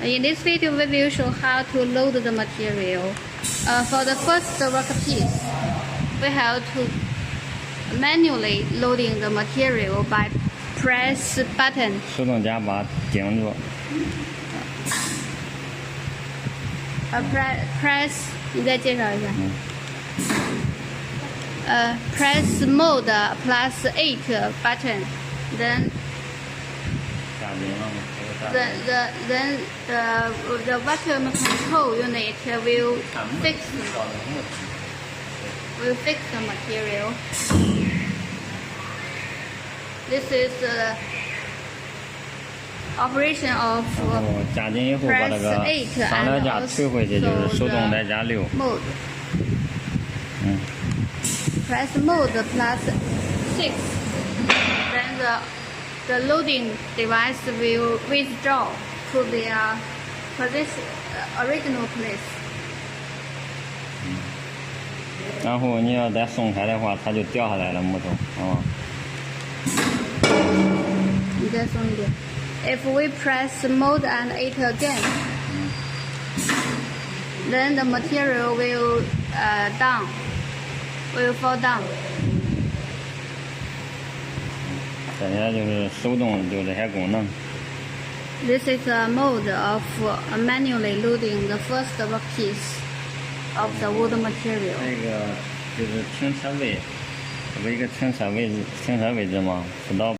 In this video, we will show how to load the material. For the first workpiece, we have to manually loading the material by press button. 手动夹把顶住。press 你再介绍一下。press mode plus 8 button, then the vacuum control unit will fix the material. This is the operation of 然后加紧以后把那个 8上来夹推回去，就是手动再加6。mode. Press mode plus 6. Then the loading device will withdraw to their position, original place. 然后你要再松开的话，它就掉下来了木头，好吗？你再松一点。If we press mode and 8 again, then the material will fall down. 这些就是手动就这些功能。This is a mode of manually loading the first workpiece of the wood material. 这个就是停车位，这不一个停车位置吗？辅导。